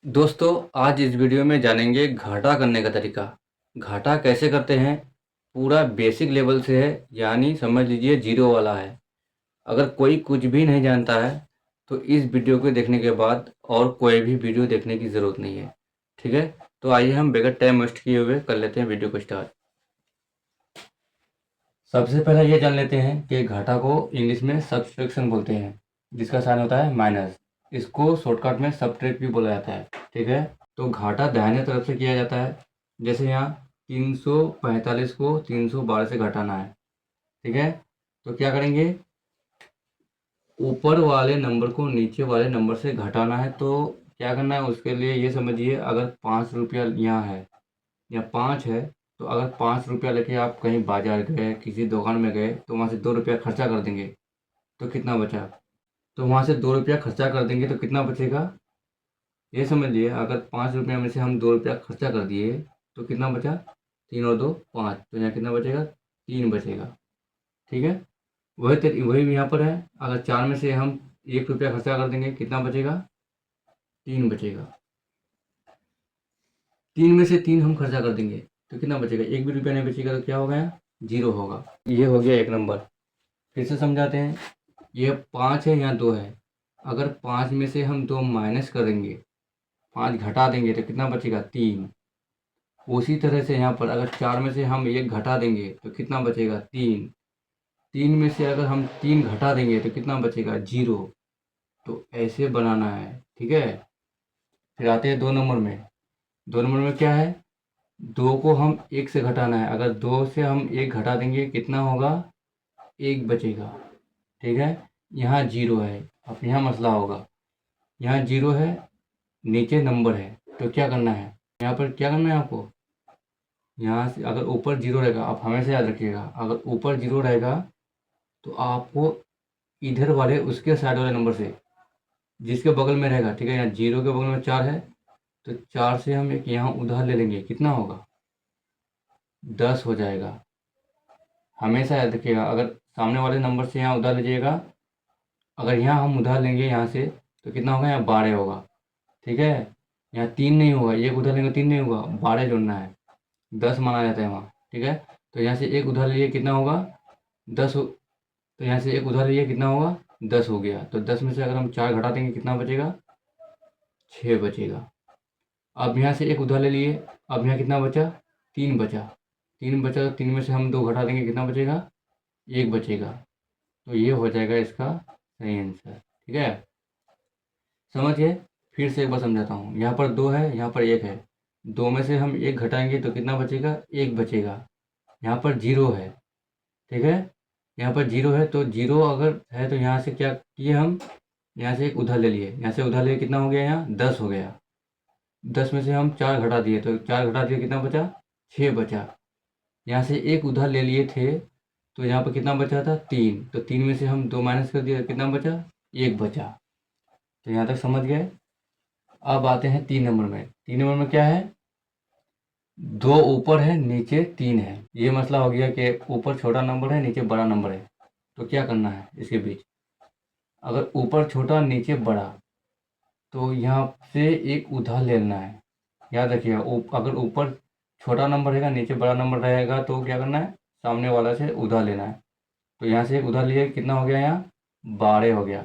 दोस्तों, आज इस वीडियो में जानेंगे घाटा करने का तरीका। घाटा कैसे करते हैं? पूरा बेसिक लेवल से है, यानी समझ लीजिए ज़ीरो वाला है। अगर कोई कुछ भी नहीं जानता है, तो इस वीडियो को देखने के बाद और कोई भी वीडियो देखने की ज़रूरत नहीं है। ठीक है? तो आइए हम बगैर टाइम वेस्ट किए हुए कर लेते हैं वीडियो को स्टार्ट। सबसे पहले ये जान लेते हैं कि घाटा को इंग्लिश में सब्सट्रैक्शन बोलते हैं, जिसका साइन होता है माइनस। इसको शॉर्टकट में सब्ट्रैक्ट भी बोला जाता है। ठीक है? तो घाटा दाहिने तरफ से किया जाता है। जैसे यहाँ 345 को 312 से घटाना है। ठीक है? तो क्या करेंगे, ऊपर वाले नंबर को नीचे वाले नंबर से घटाना है। तो क्या करना है, उसके लिए ये समझिए, अगर 5 रुपया यहाँ है या 5 है, तो अगर 5 रुपया लेके आप कहीं बाजार गए, किसी दुकान में गए, तो वहाँ से 2 रुपया खर्चा कर देंगे तो कितना बचा? तो वहाँ से 2 रुपया खर्चा कर देंगे तो कितना बचेगा, ये समझ लिए। अगर 5 रुपया में से हम 2 रुपया खर्चा कर दिए तो कितना बचा? 3 और 2 5, तो यहाँ कितना बचेगा? 3 बचेगा। ठीक है? वही यहाँ पर है। अगर 4 में से हम 1 रुपया खर्चा कर देंगे, कितना बचेगा? 3 बचेगा। 3 में से 3 हम खर्चा कर देंगे तो कितना बचेगा? एक भी रुपया नहीं बचेगा, तो क्या होगा? यहाँ जीरो होगा। ये हो गया एक नंबर। फिर से समझाते हैं। ये 5 है, यहाँ 2 है। अगर 5 में से हम 2 माइनस करेंगे, 5 घटा देंगे, तो कितना बचेगा? 3। उसी तरह से यहाँ पर अगर 4 में से हम 1 घटा देंगे तो कितना बचेगा? 3। 3 में से अगर हम 3 घटा देंगे तो कितना बचेगा? 0। तो ऐसे बनाना है। ठीक है? फिर आते हैं 2 नंबर में। 2 नंबर में क्या है, 2 को हम 1 से घटाना है। अगर 2 से हम 1 घटा देंगे, कितना होगा? 1 बचेगा। ठीक है? यहाँ 0 है। अब यहाँ मसला होगा। यहाँ 0 है, नीचे नंबर है, तो क्या करना है, यहाँ पर क्या करना है आपको? यहाँ से अगर ऊपर 0 रहेगा, आप हमेशा याद रखिएगा, अगर ऊपर 0 रहेगा तो आपको इधर वाले उसके साइड वाले नंबर से, जिसके बगल में रहेगा, ठीक है, यहाँ 0 के बगल में 4 है, तो 4 से हम एक यहाँ उधार ले लेंगे, कितना होगा? 10 हो जाएगा। हमेशा याद रखिएगा, अगर सामने वाले नंबर से यहाँ उधार लीजिएगा, अगर यहाँ हम उधार लेंगे यहाँ से, तो कितना होगा? यहाँ 12 होगा। ठीक है? यहाँ 3 नहीं होगा, एक उधार लेंगे 3 नहीं होगा, 12 जोड़ना है, 10 माना जाता है वहाँ। ठीक है? तो यहाँ से एक उधार लिए कितना होगा? 10 हो। तो यहाँ से एक उधार लिए कितना होगा? 10 हो गया। तो 10 में से अगर हम 4 घटा देंगे, कितना बचेगा? 6 बचेगा। अब यहाँ से एक उधार ले लिए, अब यहाँ कितना बचा? 3 बचा। 3 बचा तो 3 में से हम 2 घटा देंगे, कितना बचेगा? 1 बचेगा। तो ये हो जाएगा इसका सही आंसर। ठीक है? समझ गए? फिर से एक बार समझाता हूँ। यहाँ पर 2 है, यहाँ पर 1 है। 2 में से हम 1 घटाएंगे तो कितना बचेगा? 1 बचेगा। यहाँ पर 0 है। ठीक है? यहाँ पर 0 है, तो 0 अगर है तो यहाँ से क्या किए हम? यहाँ से एक उधार ले लिए। यहाँ से उधार लिए कितना हो गया? यहाँ 10 हो गया। 10 में से हम 4 घटा दिए, तो 4 घटा दिए, कितना बचा? 6 बचा। यहाँ से एक उधार ले लिए थे, तो यहाँ पर कितना बचा था? 3। तो 3 में से हम 2 माइनस कर दिए, कितना बचा? 1 बचा। तो यहाँ तक समझ गए? अब आते हैं 3 नंबर में। 3 नंबर में क्या है, 2 ऊपर है, नीचे 3 है। ये मसला हो गया कि ऊपर छोटा नंबर है, नीचे बड़ा नंबर है, तो क्या करना है इसके बीच? अगर ऊपर छोटा नीचे बड़ा, तो यहाँ से एक उधार लेना है। याद रखिएगा, अगर ऊपर छोटा नंबर रहेगा, नीचे बड़ा नंबर रहेगा, तो क्या करना है? सामने वाला से उधार लेना है। तो यहाँ से एक उधार लिए, कितना हो गया? यहाँ 12 हो गया।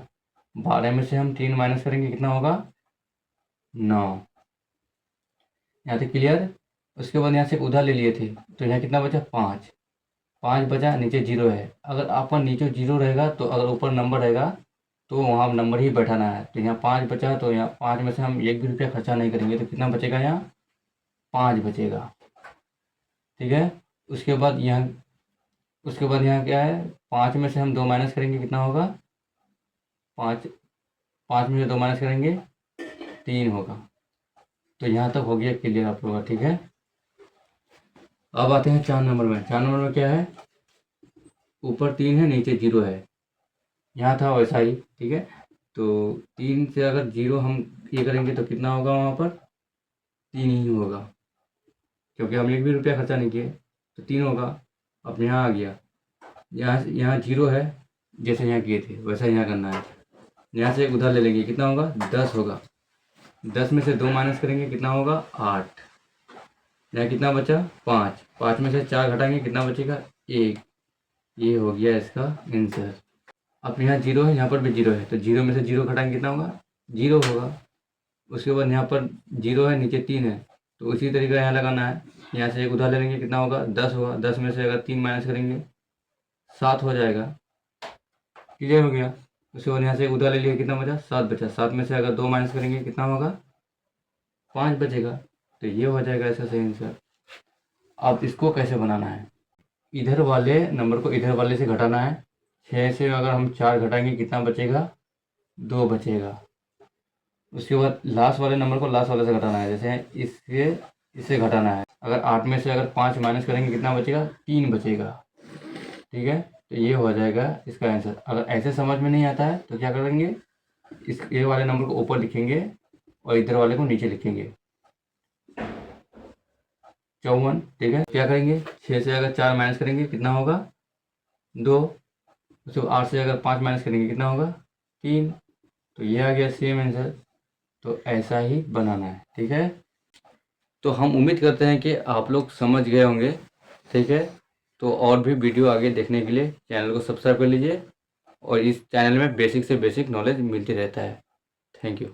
12 में से हम 3 माइनस करेंगे, कितना होगा? 9। यहाँ तक क्लियर? उसके बाद यहाँ से एक उधार ले लिए थे, तो यहाँ कितना बचा? 5। 5 बचा, नीचे 0 है। अगर आपका नीचे 0 रहेगा, तो अगर ऊपर नंबर रहेगा तो वहाँ नंबर ही बैठाना है। तो यहाँ 5 बचा, तो यहाँ 5 में से हम 1 भी रुपया खर्चा नहीं करेंगे, तो कितना बचेगा? यहाँ 5 बचेगा। ठीक है? उसके बाद यहाँ उसके बाद यहाँ क्या है, 5 में से हम 2 माइनस करेंगे, कितना होगा? 5। 5 में से 2 माइनस करेंगे, 3 होगा। तो यहाँ तक हो गया क्लियर आप लोगों का। ठीक है? अब आते हैं 4 नंबर में। 4 नंबर में क्या है, ऊपर 3 है, नीचे 0 है। यहाँ था वैसा ही। ठीक है? तो 3 से अगर 0 हम ये करेंगे, तो कितना होगा वहाँ पर? 3 ही होगा, क्योंकि हम 1 भी रुपया खर्चा नहीं किए, तो 3 होगा। अब यहाँ आ गया, यहाँ 0 है, जैसे यहाँ किए थे वैसा यहाँ करना है। यहाँ से एक उधार ले लेंगे, कितना होगा? 10 होगा। 10 में से 2 माइनस करेंगे कितना होगा 8। यहाँ कितना बचा 5। 5 में से 4 घटाएंगे कितना बचेगा 1। ये हो गया इसका आंसर। अब यहाँ 0 है, यहाँ पर भी 0 है, तो 0 में से 0 घटाएंगे कितना होगा 0 होगा। उसके बाद यहाँ पर 0 है, नीचे 3 है, तो उसी तरीका यहाँ लगाना है। यहाँ से एक उधार ले लेंगे कितना होगा 10 होगा। 10 में से अगर 3 माइनस करेंगे 7 हो जाएगा। क्लियर हो गया। उसके बाद यहाँ से एक उधार ले लिया कितना बचा 7 बचा। 7 में से अगर 2 माइनस करेंगे कितना होगा 5 बचेगा। तो ये हो जाएगा इसका सही आंसर। अब इसको कैसे बनाना है, इधर वाले नंबर को इधर वाले से घटाना है। 6 से अगर हम 4 घटाएंगे कितना बचेगा 2 बचेगा। उसके बाद लास्ट वाले नंबर को लास्ट वाले से घटाना है, जैसे इससे घटाना है। अगर 8 में से अगर 5 माइनस करेंगे कितना बचेगा 3 बचेगा। ठीक है, तो ये हो जाएगा इसका आंसर। अगर ऐसे समझ में नहीं आता है तो क्या करेंगे, इस ये वाले नंबर को ऊपर लिखेंगे और इधर वाले को नीचे लिखेंगे 54। ठीक है, क्या करेंगे 6 से अगर 4 माइनस करेंगे कितना होगा 2। उसके बाद 8 से अगर 5 माइनस करेंगे कितना होगा 3। तो ये आ गया सेम आंसर। तो ऐसा ही बनाना है। ठीक है, तो हम उम्मीद करते हैं कि आप लोग समझ गए होंगे। ठीक है, तो और भी वीडियो आगे देखने के लिए चैनल को सब्सक्राइब कर लीजिए, और इस चैनल में बेसिक से बेसिक नॉलेज मिलती रहता है। Thank you.